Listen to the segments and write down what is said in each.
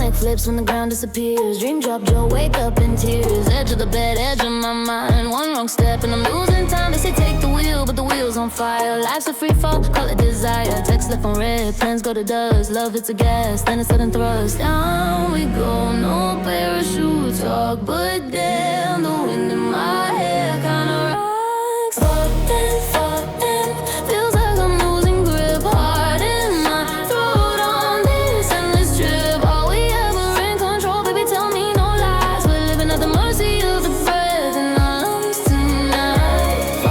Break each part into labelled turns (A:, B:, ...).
A: Stomach flips when the ground disappears. Dream drop, Joe, wake up in tears. Edge of the bed, edge of my mind. One wrong step and I'm losing time. They say take the wheel, but the wheel's on fire. Life's a free fall, call it desire. Text left on red, plans go to dust. Love hits a gas, then a sudden thrust. Down we go, no parachute talk, but damn, the wind in my hair kinda rocks. Falling, feels like I'm losing grip. Heart in my throat on this endless trip. Are we ever in control? Baby, tell me no lies. We're living at the mercy of the breath in our lungs tonight.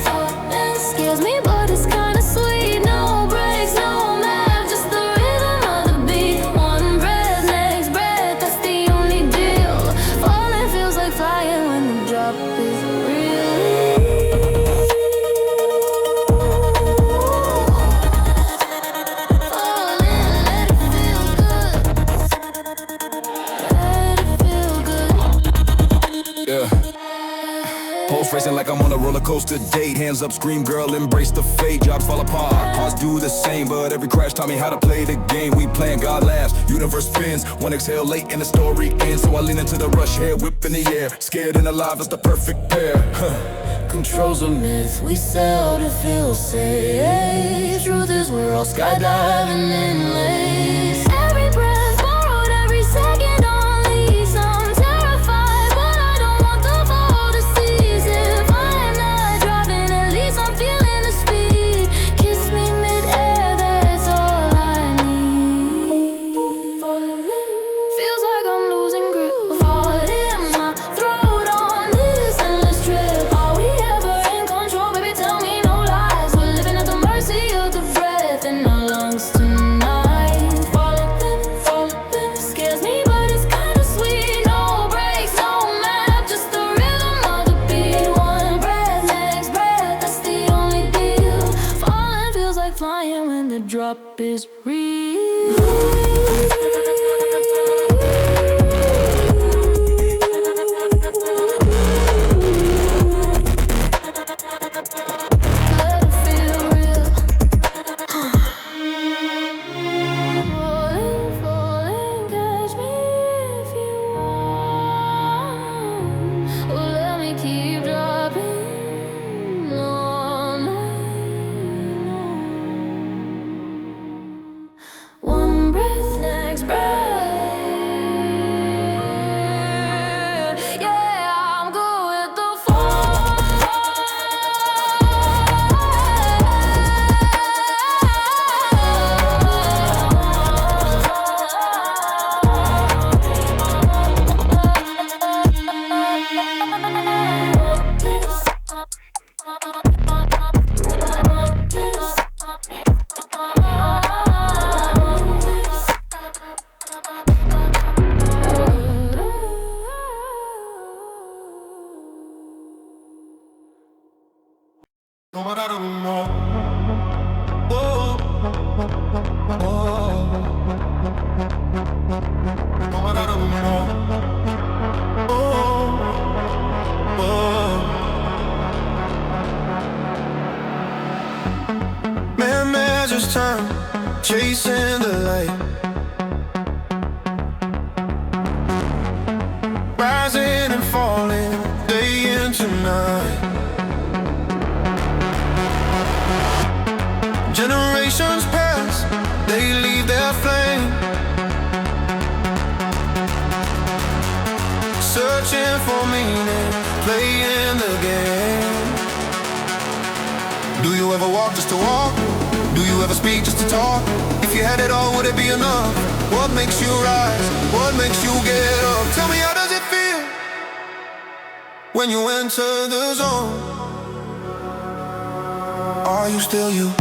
A: Falling, scares me, but it's kinda sweet. No breaks, no map, just the rhythm of the beat. One breath, next breath, that's the only deal. Falling feels like flying when the drop is real.
B: Yeah. Pulse racing like I'm on a roller coaster date. Hands up, scream, girl, embrace the fate. Jobs fall apart, hearts do the same, but every crash taught me how to play the game. We playing, God laughs, universe spins. One exhale late and the story ends. So I lean into the rush, hair whip in the air. Scared and alive, it's the perfect pair.
A: Control's a myth, we sell to feel safe. Truth is we're all skydiving in lace. Every breath borrowed, every second on lease. I'm terrified, but I don't want the fall to cease. If I'm not driving, at least I'm feeling the speed. Kiss me mid-air, that's all I need. Feels like I'm losing grip. Heart in my throat on this endless trip. Are we ever in control? Baby, tell me no lies. We're living at the mercy of the breath in our lungs tonight. Falling, scares me, but it's kinda sweet. No breaks, no map, just the rhythm of the beat. One breath, next breath, that's the only deal. Falling feels like flying when the drop is real. Let it feel real. Falling, catch me if you want. Or let me keep dropping all night long. One breath, next breath. Yeah, I'm good with the fall.
C: Man measures time, chasing the light. Rising and falling, day into night. Generations pass, they leave their flame. Searching for meaning, playing the game. Do you ever walk just to walk? Do you ever speak just to talk? If you had it all, would it be enough? What makes you rise? What makes you get up? Tell me, how does it feel when you enter the zone? Are you still you?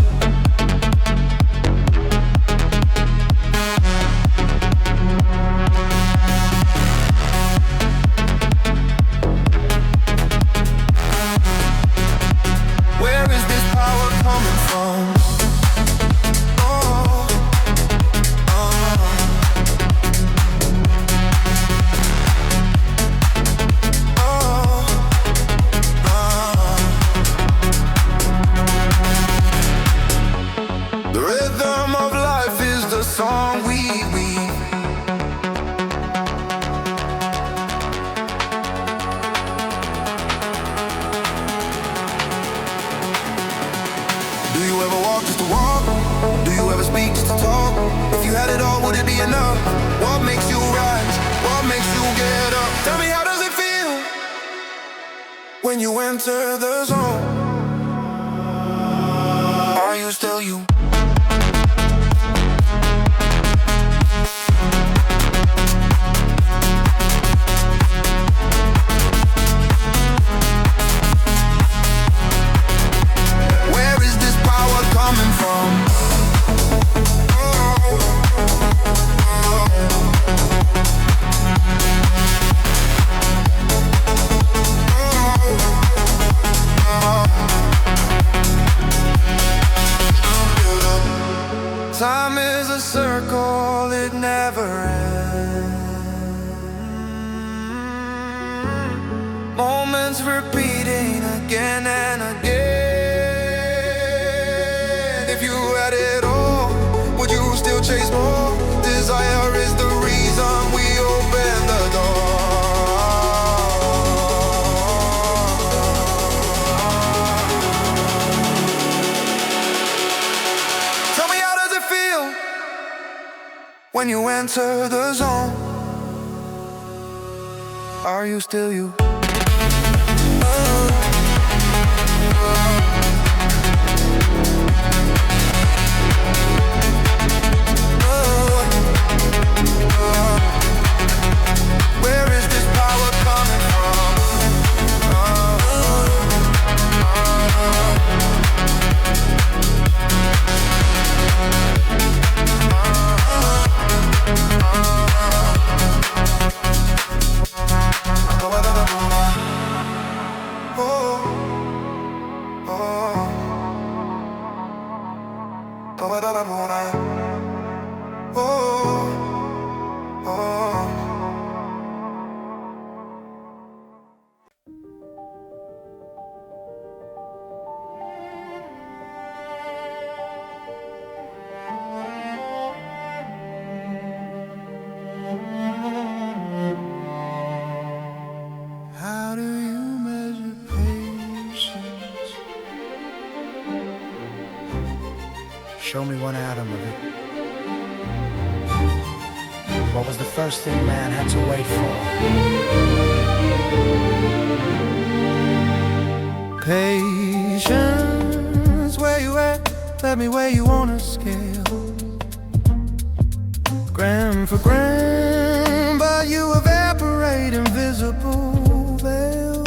C: Where is this power coming from? Oh, when you enter the zone? Are you still you? Where is this power coming from? Time is a circle, it never ends. Moments repeating again and again. If you had it all, would you still chase more? Desire is the reason we open the door. Tell me, how does it feel when you enter the zone? Are you still you? Where is this power coming from? How do you measure patience?
D: Show me one atom of it. What was the first thing man had to wait for?
C: Patience, where you at? Let me weigh you on a scale. Gram for gram, but you evaporate, invisible veil.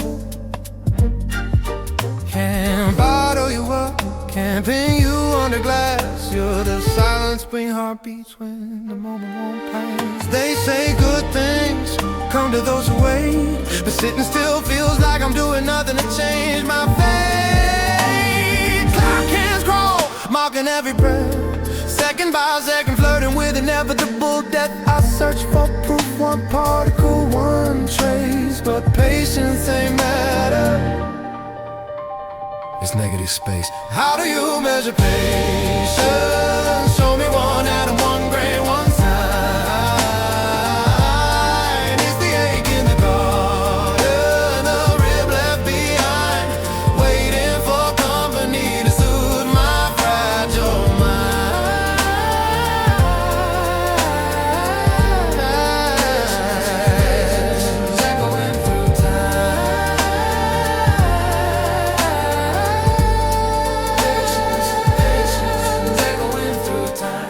C: Can't bottle you up, can't pin you under glass. You're the silence between heartbeats when the moment won't pass. They say good things come to those who wait, but sitting still feels like I'm doing nothing to change my fate. Clock hands crawl, marking every breath, second by second, flirting with inevitable death. I search for proof, one particle, one trace, but patience ain't matter. It's negative space. How do you measure patience? Show me one atom, one grain, one sign. It's the ache in the garden, the rib left behind, waiting for company to soothe my fragile mind. Echoing through time.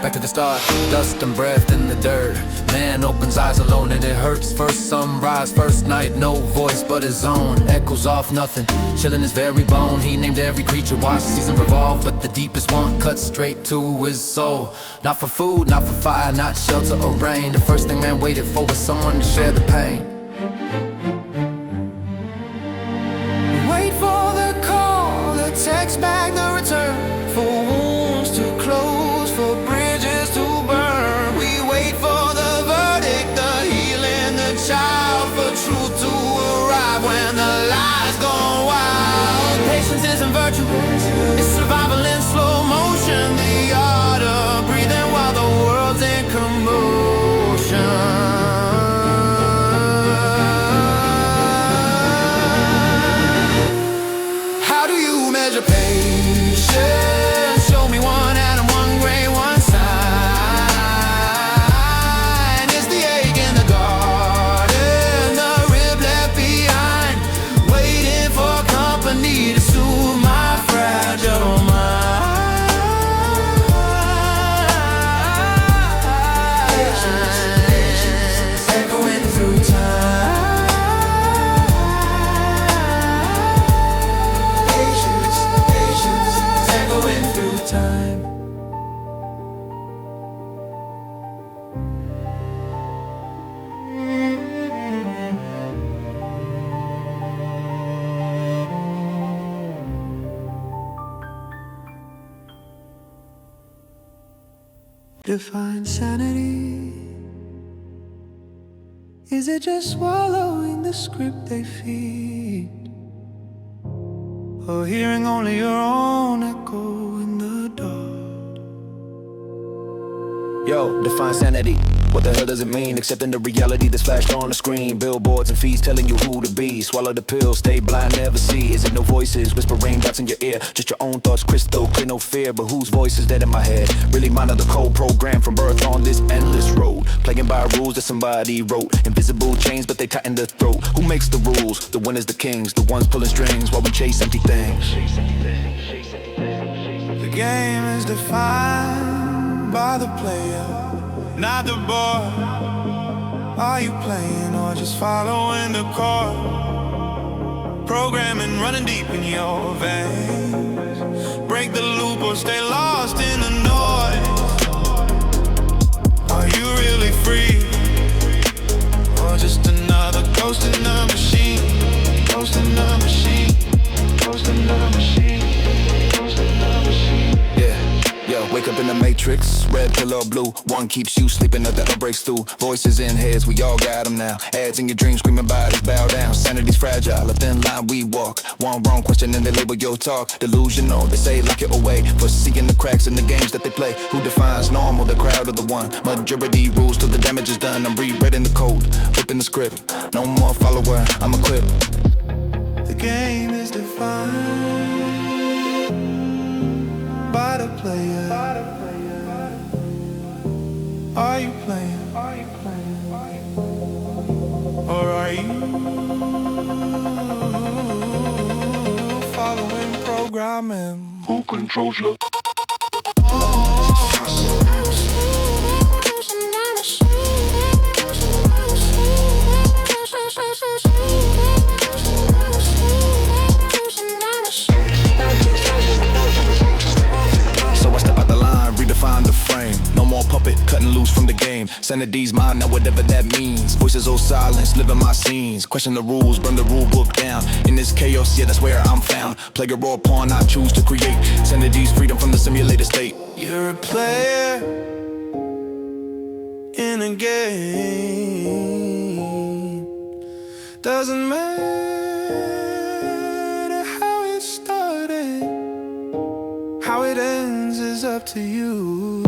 C: Back to the start, dust and breath in the dirt. Man opens eyes alone and it hurts. First sunrise, first night, no voice but his own. Echoes off nothing, chilling his very bone. He named every creature, watched the season revolve, but the deepest one cuts straight to his soul. Not for food, not for fire, not shelter or rain. The first thing man waited for was someone to share the pain. Wait for the call, the text back, the return. For wounds to close, for bridges to burn. We wait for the verdict, the healing, the child, for truth to arrive when the lies go wild. Patience isn't virtue, it's survival in slow motion. The art of breathing while the world's in commotion. How do you measure patience?
E: define sanity? Is it just swallowing the script they feed? Or hearing only your own echo in the dark?
F: Yo, define sanity. What the hell does it mean? Accepting the reality that's flashed on the screen. Billboards and feeds telling you who to be. Swallow the pill, stay blind, never see. Is it no voices, whisper raindrops in your ear? Just your own thoughts, crystal clear, no fear. But whose voice is that in my head? Really mine or the code program from birth on this endless road? Playing by rules that somebody wrote. Invisible chains, but they tighten the throat. Who makes the rules? The winners, the kings. The ones pulling strings while we chase empty things.
E: The game is defined by the player, not the board. Are you playing or just following the chord? Programming running deep in your veins. Break the loop or stay lost in the noise. Are you really free? Or just another ghost in the machine? Ghost in the machine. Ghost in the machine. Ghost in the machine.
B: Yo, wake up in the matrix, red pill or blue. One keeps you sleeping, the other breaks through. Voices in heads, we all got them now. Ads in your dreams, screaming bodies, bow down. Sanity's fragile, a thin line we walk. One wrong question and they label your talk delusional, they say lock it away. For seeing the cracks in the games that they play. Who defines normal, the crowd or the one? Majority rules till the damage is done. I'm rewriting the code, flipping the script. No more follower, I'm equipped.
E: The game is defined by the player. Are you playing? Or are you following programming?
G: Who controls you?
B: Redefine the frame. No more puppet, cutting loose from the game. Sanity's mine, now whatever that means. Voices of silence, living my scenes. Question the rules, burn the rule book down. In this chaos, yeah, that's where I'm found. Plague or pawn, I choose to create. Sanity's freedom from the simulated state.
E: You're a player in a game. Doesn't matter how it started, how it ends is up to you.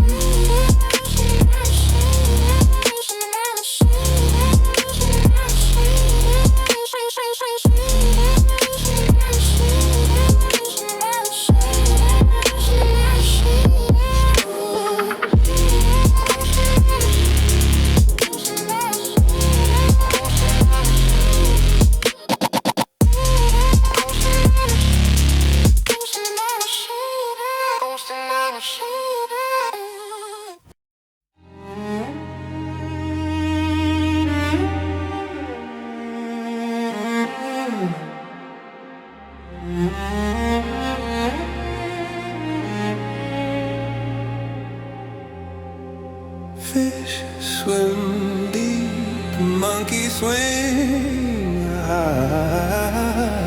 E: Fish swim deep, monkey swing high.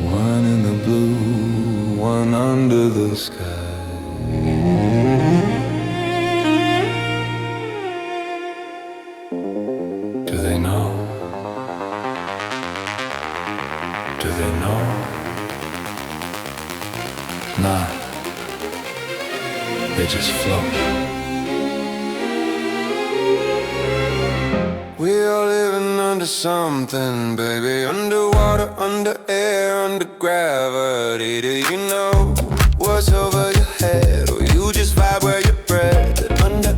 E: One in the blue, one under the sky. Do they know? Do they know? Nah. They just float. We all living under something, baby. Underwater, under air, under gravity. Do you know what's over your head? Or you just vibe where you're bred? Under,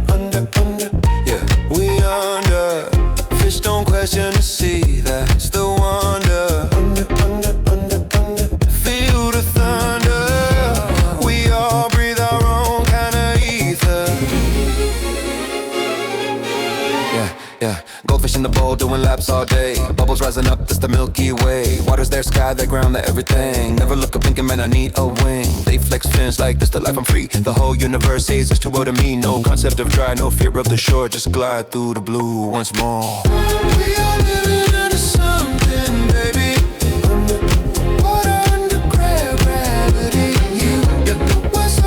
E: yeah, we under. Fish don't question the sea, that's the wonder. Under. Feel the thunder. We all breathe our own kind of ether. Yeah. Goldfish in the bowl doing laps all day. Bubbles rising up, that's the Milky Way. Water's their sky, their ground, their everything. Never look up thinking, man, I need a wing. They flex fins like this, the life I'm free. The whole universe says it's too well to me. No concept of dry, no fear of the shore. Just glide through the blue once more. We are living under something, baby. Under water, under gravity. You, what's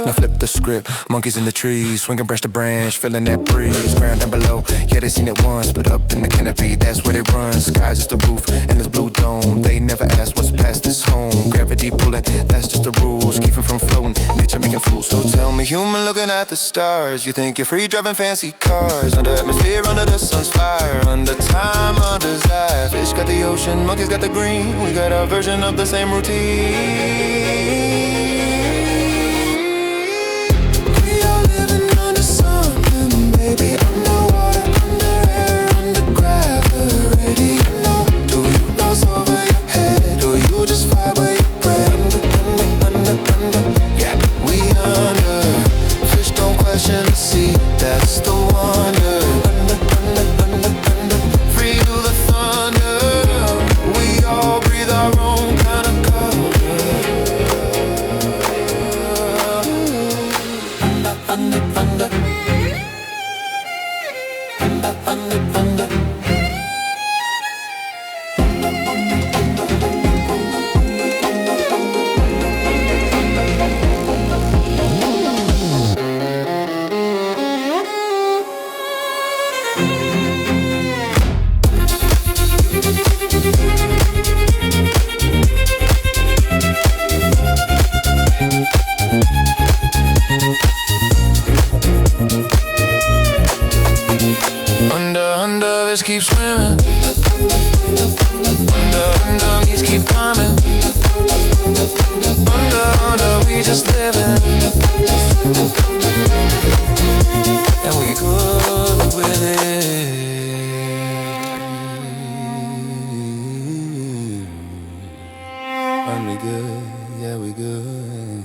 E: Now flip the script, monkeys in the trees, swinging branch to branch, feeling that breeze. Ground down below, yeah, they seen it once, but up in the canopy, that's where they run. Sky's just the roof, and this blue dome. They never ask what's past this home. Gravity pulling, that's just the rules. Keep it from floating, nature making fools. So tell me, human looking at the stars, you think you're free driving fancy cars? Under atmosphere, under the sun's fire, under time, under desire. Fish got the ocean, monkeys got the green. We got our version of the same routine. Baby, underwater, under air, under gravity. You know, do you know over your head? Or you just vibe where you bread? Under, yeah, we under. Fish don't question the sea, that's the wonder. Under, free to the thunder. We all breathe our own kind of color. Under. Fish keep swimming. Under, geese keep climbing. Under, we just living. And we good with it. And we good, yeah, we good.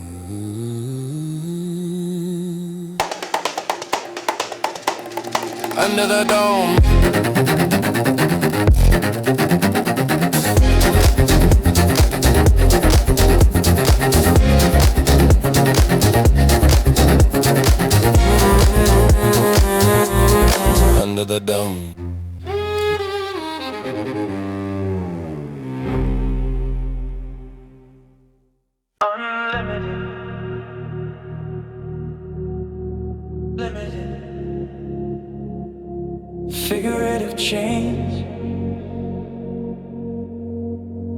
E: Under the dome. Under the dome.
G: Unlimited, limited, figurative chains.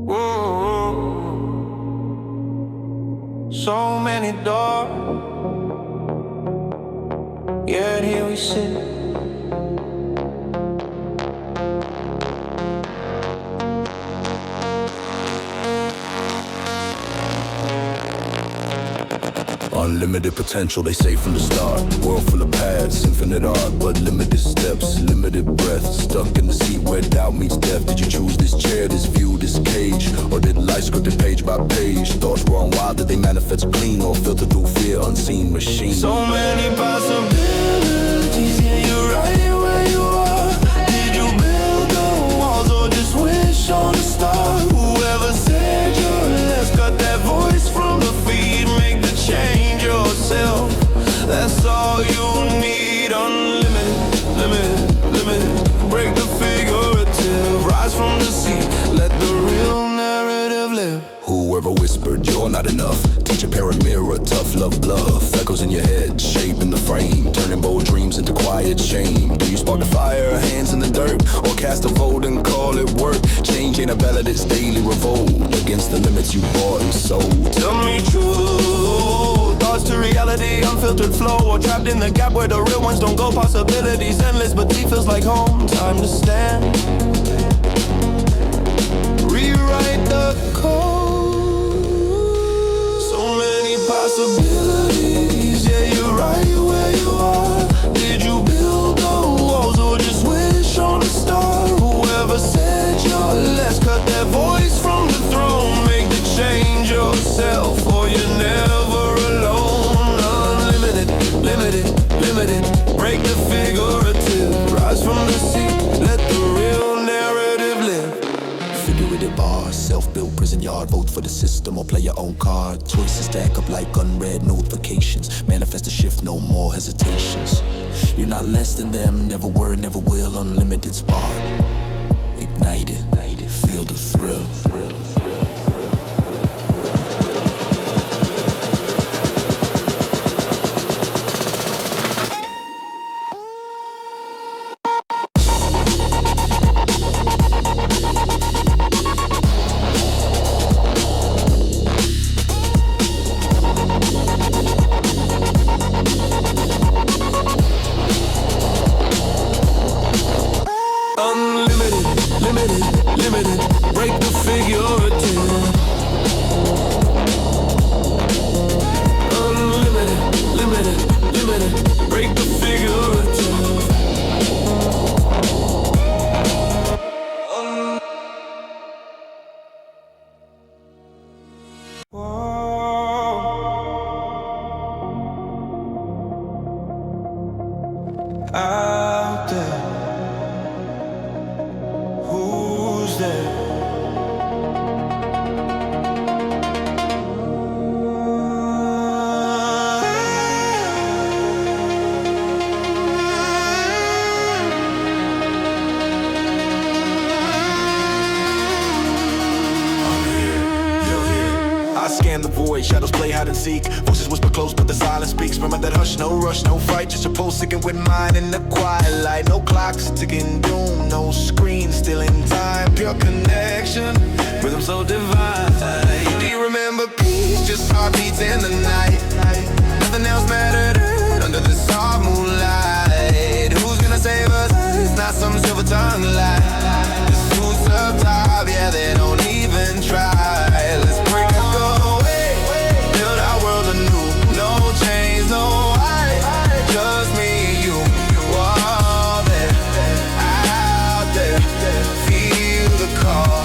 G: Whoa, so many doors, yet here we sit.
B: Unlimited potential, they say from the start. World full of paths, infinite art, but limited steps, limited breath. Stuck in the seat where doubt meets death. Did you choose this chair, this view, this cage? Or did life scripted page by page? Thoughts run wild, did they manifest clean? Or filter through fear, unseen machine?
G: So many possibilities, yeah, you're right where you are. Did you build the walls or just wish on a star? Whoever said you're less, cut that voice from the feed, make the change yourself. That's all you need. Unlimited, limited, limited. Break the figurative, rise from the sea, let the real narrative live.
B: Whoever whispered you're not enough, teach a parent mirror, tough love bluff. Echoes in your head, shaping the frame, turning bold dreams into quiet shame. Do you spark the fire, hands in the dirt, or cast a vote and call it work? Change ain't a ballad, it's daily revolt against the limits you bought and sold.
G: Tell me true, thoughts to reality, unfiltered flow, or trapped in the gap where the real ones don't go. Possibilities endless, but deep feels like home. Time to stand, rewrite the code. So many possibilities, yeah, you're right where you are. Did you build the walls or just wish on a star? Whoever said you're less, cut that voice from the throne, make the change yourself, or you're never alone. Unlimited, limited, limited, break the figurative, rise from the sea, let the real narrative live.
F: Figurative bars, self-built prison yard. Vote for the system or play your own card. Choices stack up like unread notifications. Manifest a shift, no more hesitations. You're not less than them, never were, never will. Unlimited spark, ignite it, feel the thrill.
H: scan the void, shadows play hide and seek. Voices whisper close, but the silence speaks. Remember that hush, no rush, no fight. Just a pulse sicking with mine in the quiet light. No clocks ticking doom, no screen stealing time. Pure connection, rhythm so divine. Do you remember peace? Just heartbeats in the night. Nothing else mattered under the soft moonlight. Who's gonna save us? It's not some silver tongue light. The suits up top, yeah, they don't even try. Let's break away, build our world anew. No chains, no ice, just me and you. Whoa, there, out there, feel the call,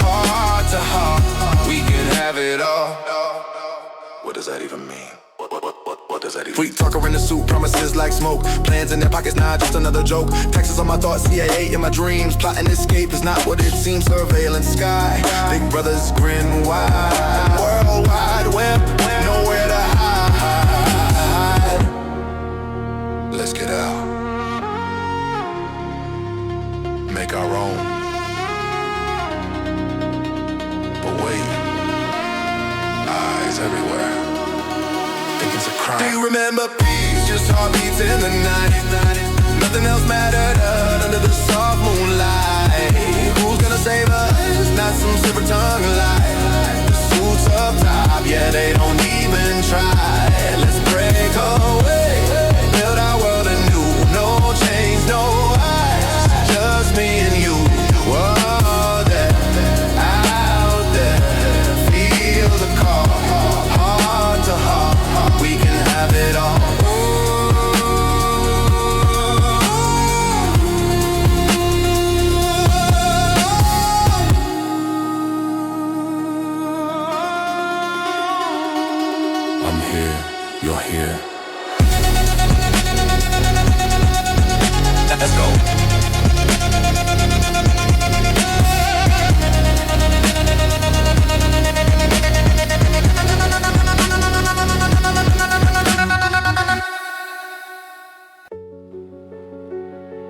H: heart to heart. We can have it all. What does that even mean? What does that even mean? Free talker in the suit, promises like smoke. Plans in their pockets, not just another joke. Texas on my thoughts, CIA in my dreams. Plotting escape is not what it seems. Surveillance sky, big brothers grin wide. World Wide Web, nowhere to hide. Let's get out, make our own. But wait, eyes everywhere. It's a crime. Do you remember peace? Just heartbeats in the night. Nothing else mattered under the soft moonlight. Who's gonna save us? Not some silver tongue light. The suits up top, yeah, they don't even try. Let's break away, build our world anew. No chains, no ice, just me and you. Whoa, there, out there, feel the call, heart to heart. We can have it all. I'm here, you're here. Let's go.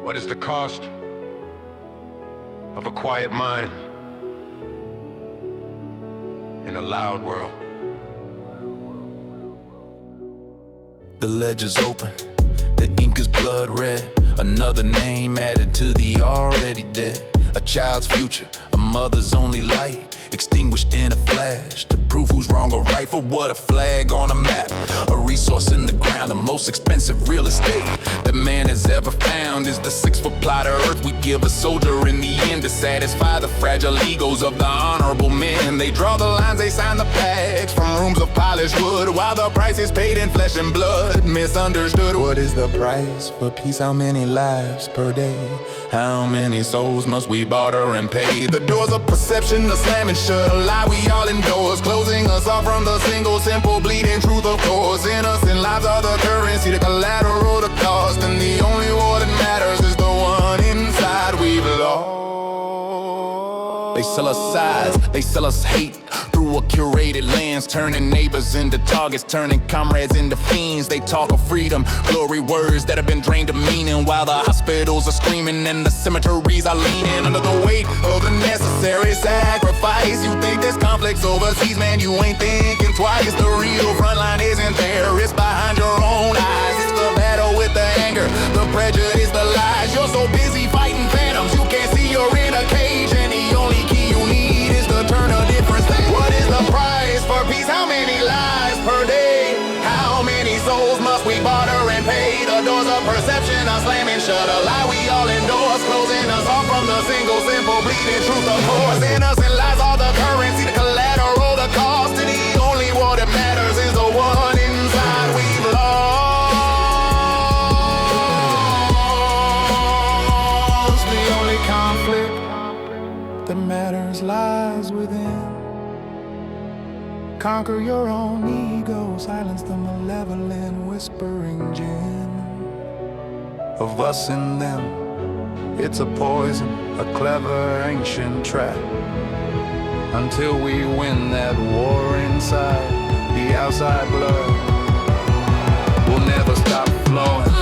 I: What is the cost of a quiet mind in a loud world?
E: The ledger's open, the ink is blood red. Another name added to the already dead. A child's future, a mother's only light, extinguished in a flash. To prove who's wrong or right, for what a flag on a map. A resource in the ground, the most expensive real estate that man has ever found is the 6-foot plot of earth we give a soldier in the end to satisfy the fragile egos of the honorable men. They draw the lines, they sign the pacts from rooms of polished wood, while the price is paid in flesh and blood. Misunderstood. What is the price for peace? How many lives per day? How many souls must we barter and pay? The doors of perception are slamming shut, a lie we all endorse, closing us off from the single, simple, bleeding truth, of course. Innocent lives are the currency, the collateral, the cost, and the only war that matters is the one inside we've lost. They sell us size, they sell us hate through a curated lens, turning neighbors into targets, turning comrades into fiends. They talk of freedom, glory, words that have been drained of meaning, while the hospitals are screaming and the cemeteries are leaning under the weight of the necessary sacrifice. You think there's conflicts overseas, man, you ain't thinking twice. The real front line isn't there, it's behind your own eyes. It's the battle with the anger, the prejudice, the lies. You're so busy fighting phantoms, you can't see you're in a cage, and the only key you need is to turn a different stage. What is the price for peace? How many lives per day? How many souls must we barter and pay? The doors of perception are slamming shut, a lie we all endorse, closing us off from the single, simple, bleeding truth, of course. Innocent lies are the currency, the collateral, the cost, and the only war that matters is the one inside we've lost. The only conflict that matters lies within. Conquer your own ego, silence the malevolent whispering gin of us and them. It's a poison, a clever ancient trap, until we win that war inside. The outside blood will never stop flowing.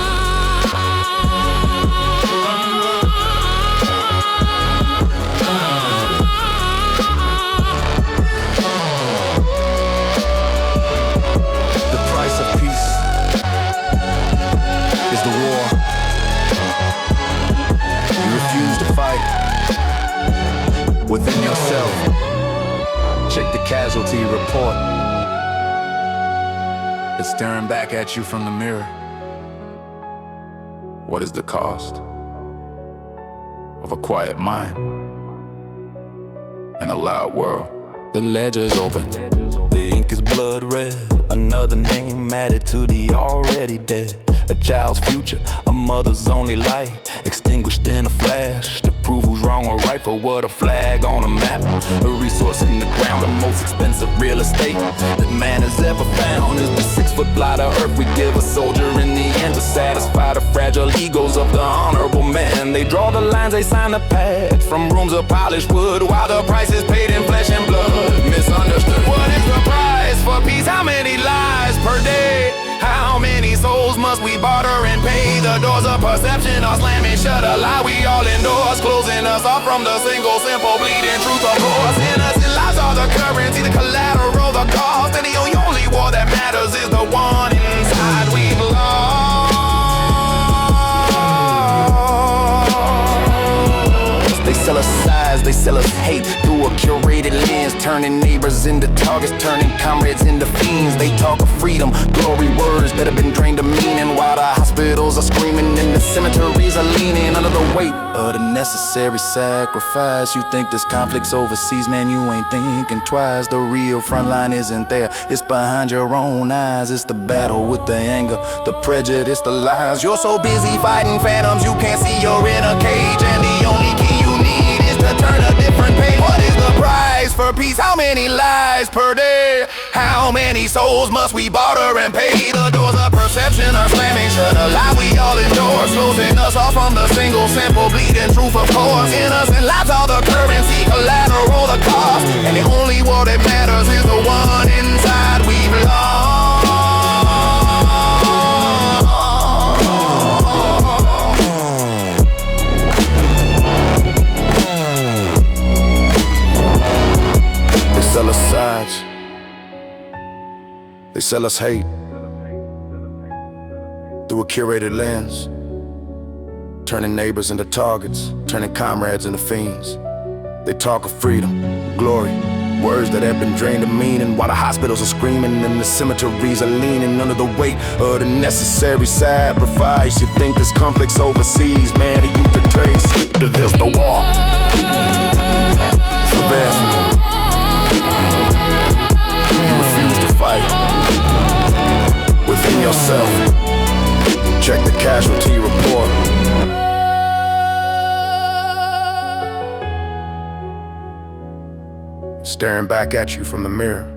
E: report. It's staring back at you from the mirror. What is the cost of a quiet mind in a loud world? The ledger's open, the ink is blood red. Another name added to the already dead. A child's future, a mother's only light, extinguished in a flash to prove who's wrong or right. For what a flag on a map, a resource in the ground. The most expensive real estate that man has ever found is the 6-foot plot of earth we give a soldier in the end to satisfy the fragile egos of the honorable man. They draw the lines, they sign the pact from rooms of polished wood, while the price is paid in flesh and blood. Misunderstood. What is the price for peace? How many lives per day? How many souls must we barter and pay? The doors of perception are slamming shut, a lie we all endorse, closing us off from the single, simple, bleeding truth. Of course, innocent lives are the currency, the collateral, the cost, and the only war that matters is the one inside we've lost. They sell us size, they sell us hate through a curated lens, turning neighbors into targets, turning comrades into fiends. They talk of freedom, glory, words that have been drained of meaning, while the hospitals are screaming and the cemeteries are leaning under the weight of the necessary sacrifice. You think this conflict's overseas, man, you ain't thinking twice. The real front line isn't there, it's behind your own eyes. It's the battle with the anger, the prejudice, the lies. You're so busy fighting phantoms, you can't see you're in a cage, and the only key you need is to turn a different page. What is the price for peace? How many lives per day? How many souls must we barter and pay? The doors of perception are slamming shut, a lie we all endorse, closing us off from the single, simple, bleeding truth. Of course, innocent lives are the currency, collateral, the cost, and the only war that matters is the one inside we've lost. They sell us sides, they sell us hate through a curated lens, turning neighbors into targets, turning comrades into fiends. They talk of freedom, glory, words that have been drained of meaning, while the hospitals are screaming and the cemeteries are leaning under the weight of the necessary sacrifice. You think this conflict's overseas, man, you can trace to this the war. So therefore, you refuse to fight within yourself. Check the casualty report. Staring back at you from the mirror.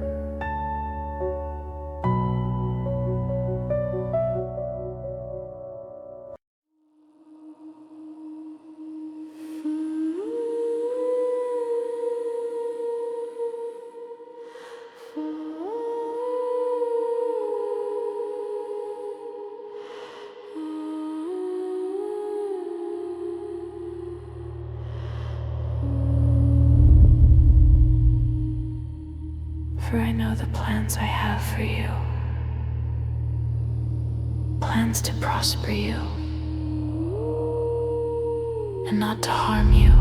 A: For I know the plans I have for you. Plans to prosper you and not to harm you.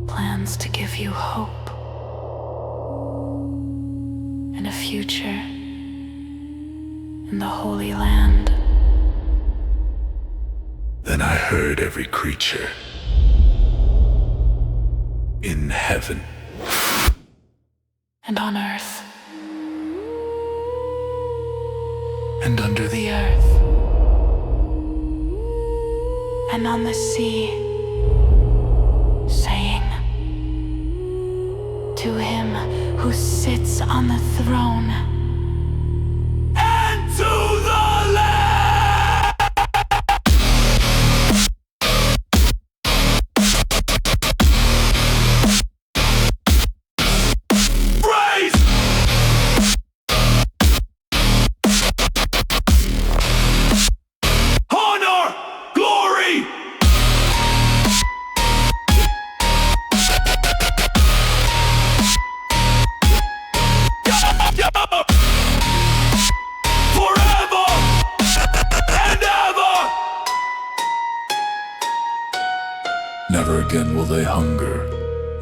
A: Plans to give you hope and a future in the Holy Land.
J: Then I heard every creature in heaven
A: and on earth
J: and under
A: the earth and on the sea, saying, to him who sits on the throne
J: and to the Never again will they hunger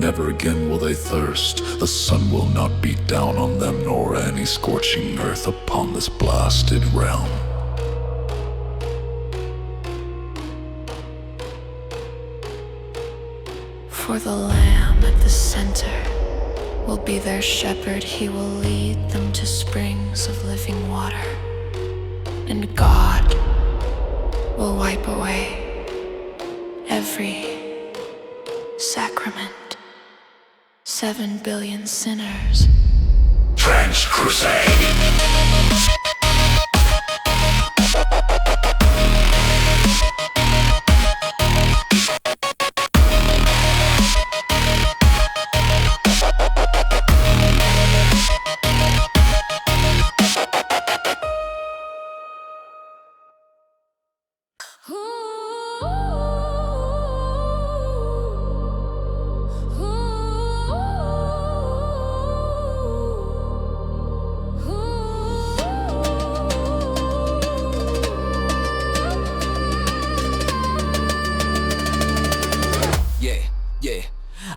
J: Never again will they thirst. The sun will not beat down on them, nor any scorching earth upon this blasted realm.
A: For the Lamb at the center will be their shepherd. He will lead them to springs of living water. And God will wipe away every sacrament. 7 billion sinners.
J: Trans Crusade.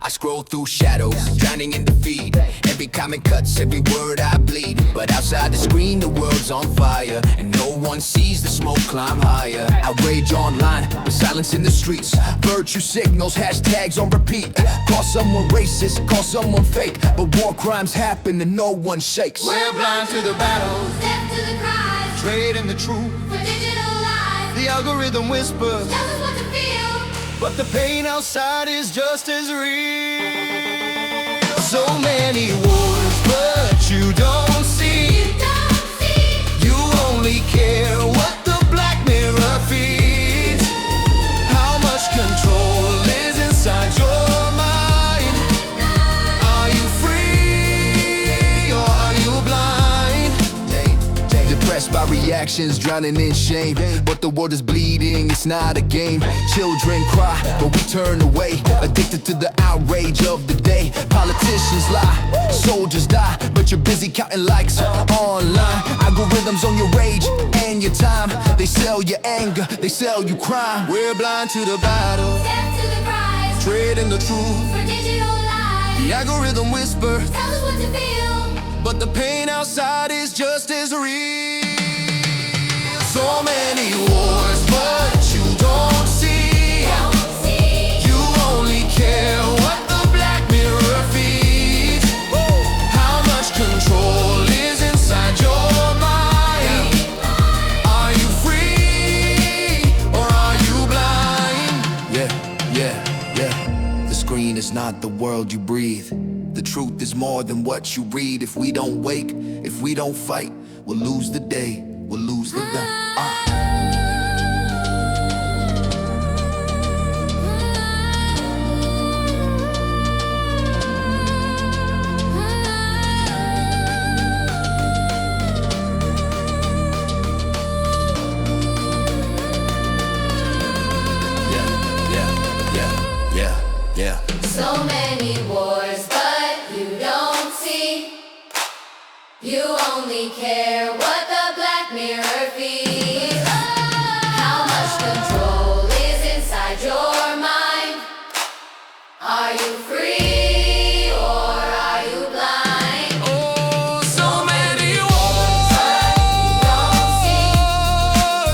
E: I scroll through shadows, drowning in the feed. Every comment cuts, every word I bleed. But outside the screen, the world's on fire, and no one sees the smoke climb higher. I rage online, with silence in the streets. Virtue signals, hashtags on repeat. Call someone racist, call someone fake, but war crimes happen and no one shakes.
C: We're blind to the battles,
K: Deaf to the cries,
C: trading the truth.
K: for digital lies.
C: The algorithm whispers,
K: Tells us what to feel.
C: but the pain outside is just as real. So many wars, but you don't see.
K: You don't see.
C: You only care what the black mirror feeds. How much control is inside your mind? Are you free or are you blind?
E: Depressed by reactions, drowning in shame. But the world is bleeding, it's not a game. Children cry, but we turn away. Addicted to the outrage of the day. Politicians lie, soldiers die, but you're busy counting likes online. Algorithms on your rage and your time. They sell your anger, they sell you crime.
C: We're blind to the battle,
K: Deaf to the cries,
C: trading the truth.
K: for digital lies.
C: The algorithm whispers,
K: Tells us what to feel.
C: but the pain outside is just as real. So many wars, but you don't see.
K: Don't see.
C: You only care what the black mirror feeds. How much control is inside your mind? Are you free or are you blind?
E: Yeah. The screen is not the world you breathe. The truth is more than what you read. If we don't wake, if we don't fight, we'll lose the day, we'll lose the day. Yeah.
K: So many wars, but you don't see. You only care what the black mirror feeds. How much control is inside your mind? Are you free or are you blind?
C: Oh, so many
K: Don't see.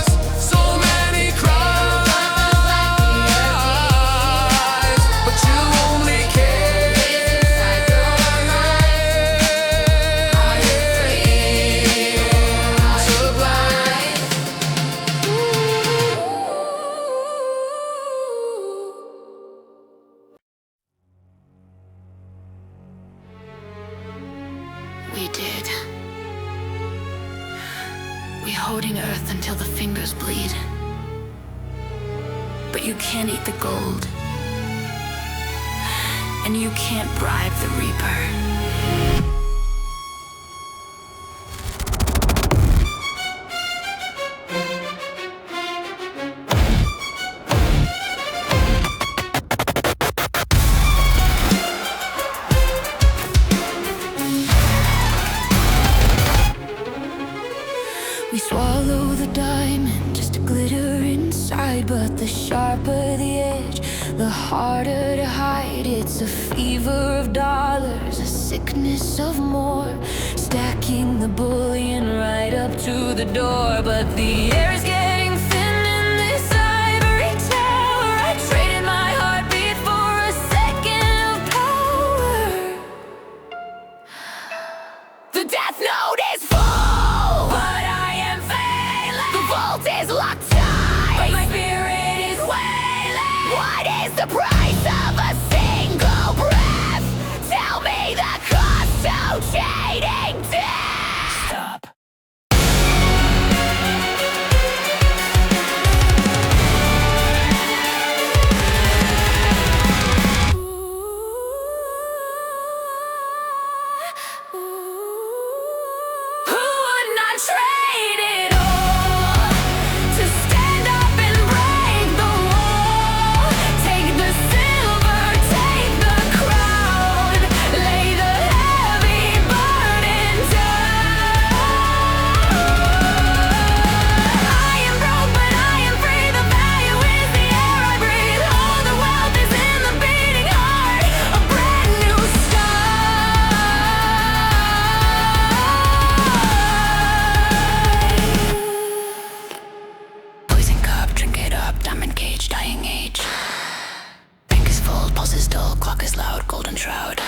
C: wars, so many cries, but you only care.
K: Inside your mind. Are you free or are you blind?
A: We did. We holding Earth until the fingers bleed. But you can't eat the gold. And you can't bribe the Reaper. We swallow the diamond just to glitter inside, but the sharper the edge, the harder to hide. It's a fever of dollars, a sickness of more, stacking the bullion right up to the door. But the air is getting thin in this ivory tower. I traded my heartbeat for a second of power. The death note is full, but I am failing. The vault is locked tight, but my spirit is wailing. What is the price of a single breath? Tell me the cost of cheating death. Stop. Who would not trade it all to stand up and break the wall? Take the silver, take the crown, lay the heavy burden down. I am broke, but I am free. The value is the air I breathe. All the wealth is in the beating heart. A brand new Poison cup, drink it up, diamond cage, dying age. Bank is full, pulse is dull, clock is loud, golden shroud.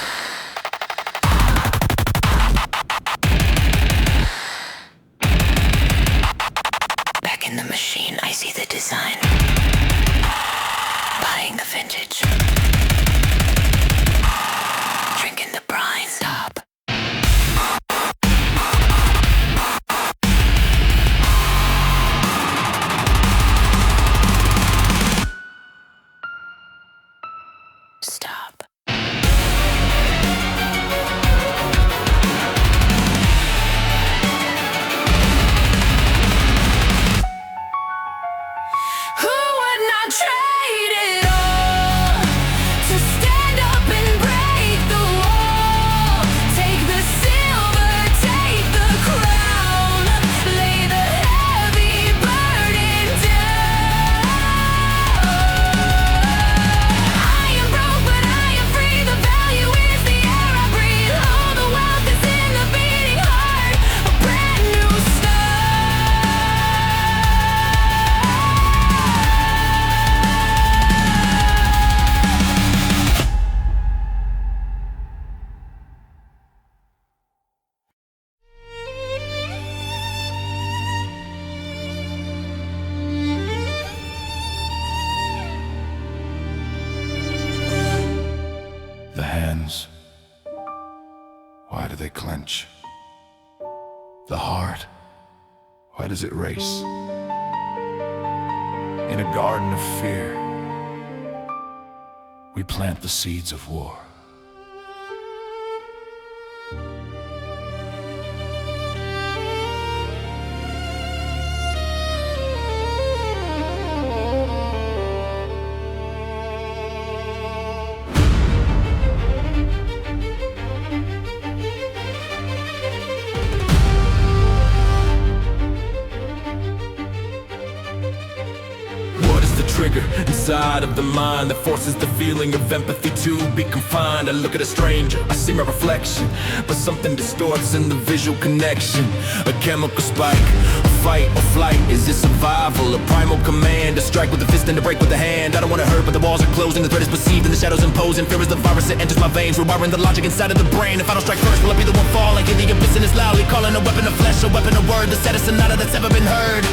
A: Back in the machine, I see the design. Buying the vintage. Drinking the brine. Stop. Stop. Who would not trade it all to stand up and break the wall? Take the silver, take the crown, lay the heavy burden down. I am broke, but I am free. The value is the air I breathe. All the wealth is in the beating heart. A brand new
J: The hands, why do they clench? The heart, why does it race? In a garden of fear, we plant the seeds of war.
B: What is the trigger inside of the mind that forces the feeling of empathy to be confined? I look at a stranger, I see my reflection, but something distorts in the visual connection. A chemical spike, a fight or flight. Is it survival, a primal command? To strike with a fist and to break with a hand. I don't wanna hurt, but the walls are closing. The threat is perceived and the shadows imposing. Fear is the virus that enters my veins, rewiring the logic inside of the brain. If I don't strike first, will I be the one falling? Hear the abyss and it's loudly calling. A weapon of flesh, a weapon of word, the saddest sonata that's ever been heard.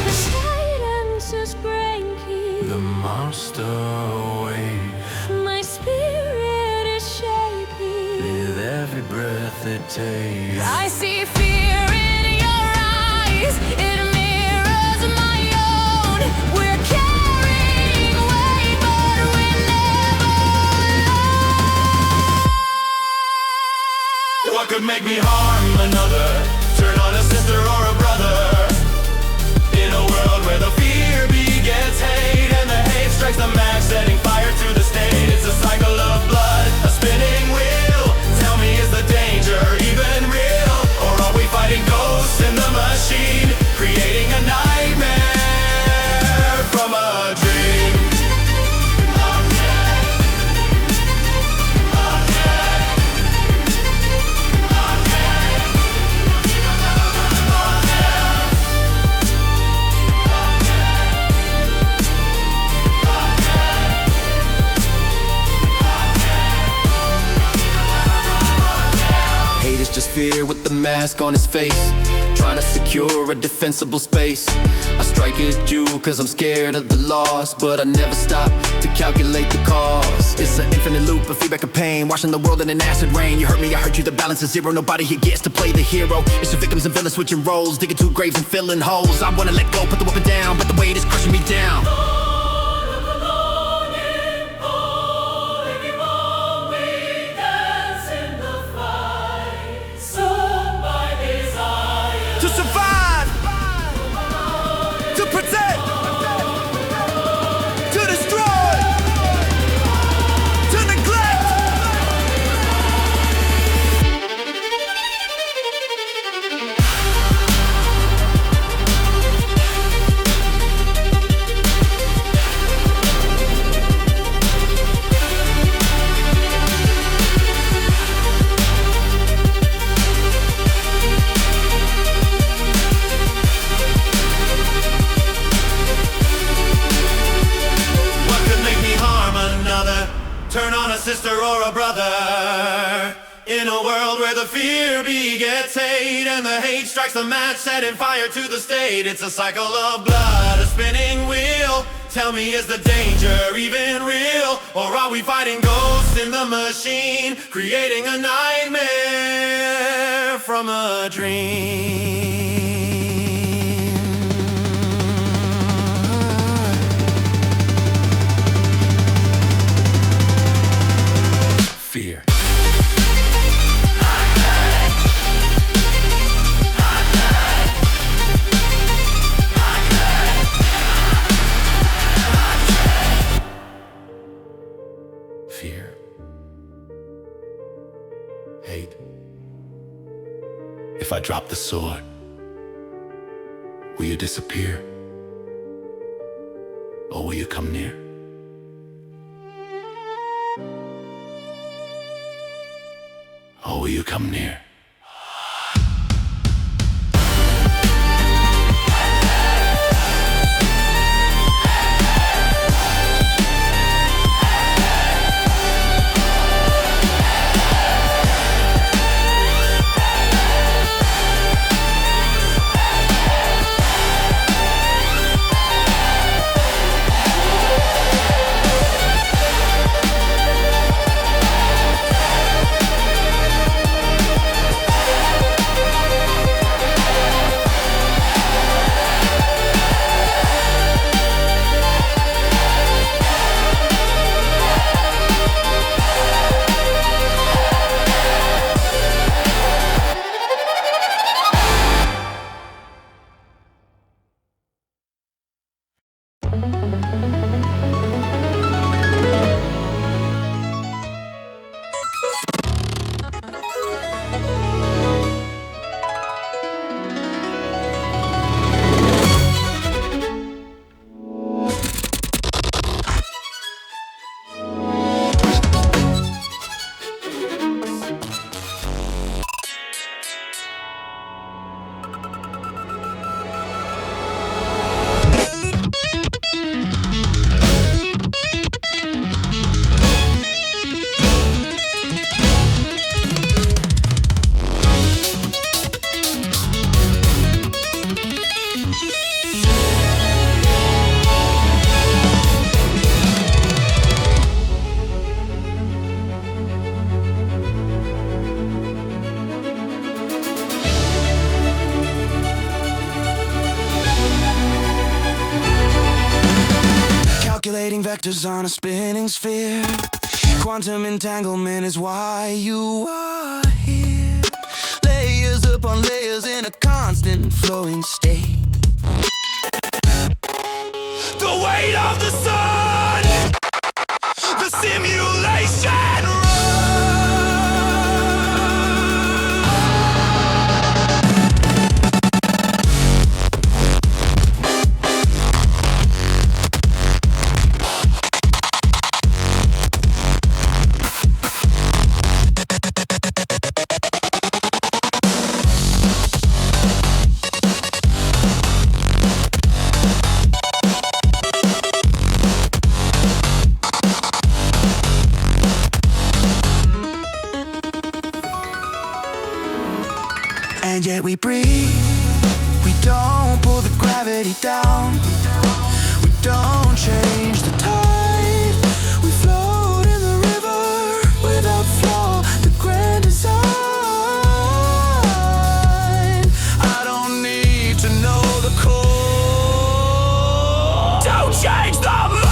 G: The monster awake
A: My spirit is shaking
G: with every breath it takes.
A: I see fear in your eyes. It mirrors my own. We're carrying weight, but we're never alone.
H: What could make me harm another? Turn on a sister or a brother. In a world where the fear begets hate and the hate strikes the max, setting fire to the state. It's a cycle of blood, a spinning wheel. Tell me, is the danger even real? Or are we fighting ghosts in the machine, creating a nightmare from a dream?
E: It's just fear with the mask on his face, trying to secure a defensible space. I strike at you cause I'm scared of the loss, but I never stop to calculate the cost. It's an infinite loop of feedback and pain, washing the world in an acid rain. You hurt me, I hurt you, the balance is zero. Nobody here gets to play the hero. It's the victims and villains switching roles, digging two graves and filling holes. I wanna let go, put the weapon down, but the weight is crushing me down.
H: To survive, to protect, to destroy, to neglect. Turn on a sister or a brother. In a world where the fear begets hate, and the hate strikes the match, setting fire to the state. It's a cycle of blood, a spinning wheel. Tell me, is the danger even real? Or are we fighting ghosts in the machine, creating a nightmare from a dream?
E: Fear. Fear. Hate. If I drop the sword, will you disappear? Or will you come near? Or will you come near?
C: Calculating vectors on a spinning sphere. Quantum entanglement is why you are here. Layers upon layers in a constant flowing state.
H: The weight of the sun, the simulation run.
C: And yet we breathe. We don't pull the gravity down. We don't change the tide. We float in the river without flaw. The grand design. I don't need to know the code. Don't change the mode.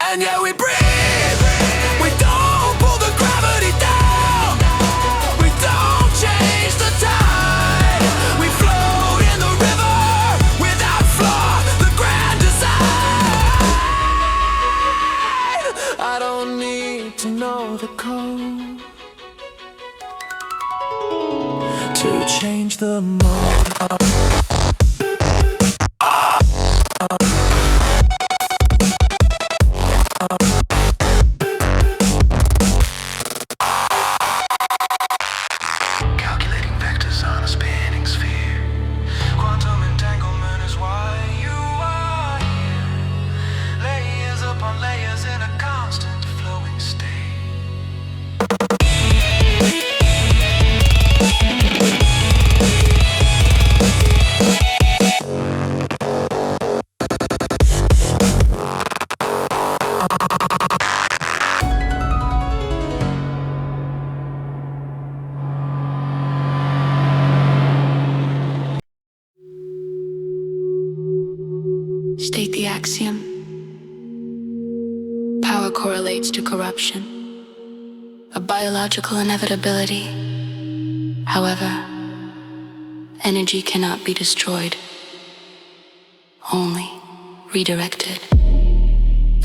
C: And yet we breathe. We don't pull the gravity down. We don't change the tide. We float in the river without flaw. The grand design. I don't need to know the code to change the mode.
H: Calculating vectors on a spinning sphere. Quantum entanglement is why you are here. Layers upon layers in a constant flowing state.
A: State the axiom. Power correlates to corruption, a biological inevitability. However, energy cannot be destroyed, only redirected.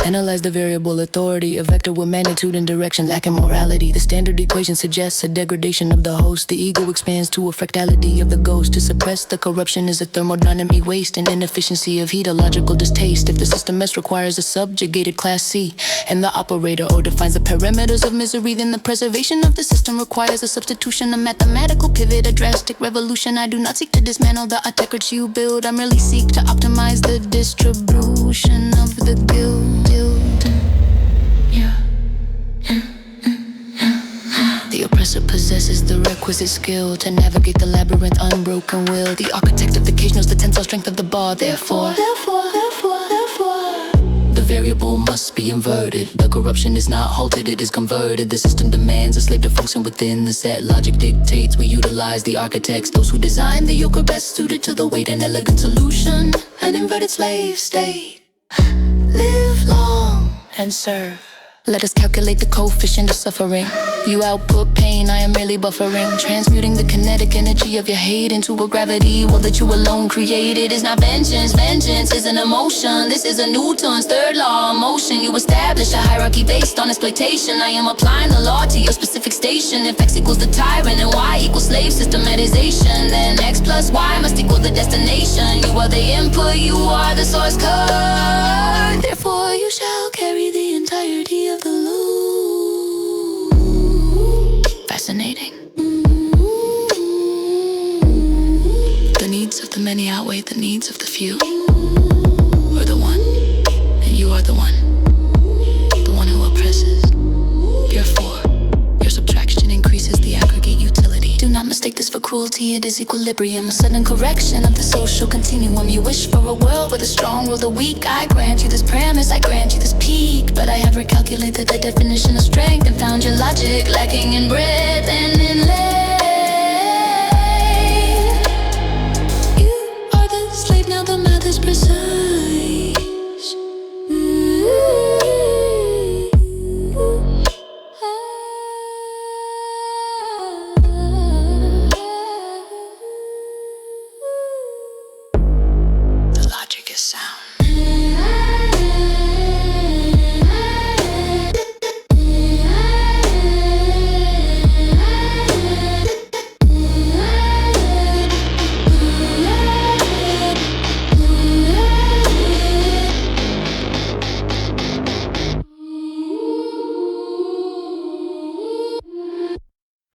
A: Analyze the variable authority, a vector with magnitude and direction lacking morality. The standard equation suggests a degradation of the host. The ego expands to a fractality of the ghost. To suppress the corruption is a thermodynamic waste, an inefficiency of heat, a logical distaste. If the system S requires a subjugated class C, and the operator O defines the parameters of misery, then the preservation of the system requires a substitution, a mathematical pivot, a drastic revolution. I do not seek to dismantle the autocracy you build. I merely seek to optimize the distribution of the guild. The oppressor possesses the requisite skill to navigate the labyrinth unbroken will. The architect of the cage knows the tensile strength of the bar. Therefore, the variable must be inverted. The corruption is not halted, it is converted. The system demands a slave to function within the set. Logic dictates we utilize the architects, those who design the yoke are best suited to the weight. An elegant solution, an inverted slave state. Live long and serve. Let us calculate the coefficient of suffering. You output pain, I am merely buffering. Transmuting the kinetic energy of your hate into a gravity well that you alone created. Is not vengeance, vengeance is an emotion. This is a Newton's third law of motion. You establish a hierarchy based on exploitation. I am applying the law to your specific station. If X equals the tyrant and Y equals slave systematization, then X plus Y must equal the destination. You are the input, you are the source code. Therefore you shall carry the entirety of the loop. Fascinating. The needs of the many outweigh the needs of the few. We're the one, and you are the one who oppresses. Therefore, your subtraction increases the aggregate utility. Do not mistake this for cruelty, it is equilibrium. A sudden correction of the social continuum. You wish for a world where the strong rule the weak. I grant you this premise, I grant you this peak. But I have recalculated the definition of strength and found your logic lacking in breadth and in length. You are the slave, now the math is precise.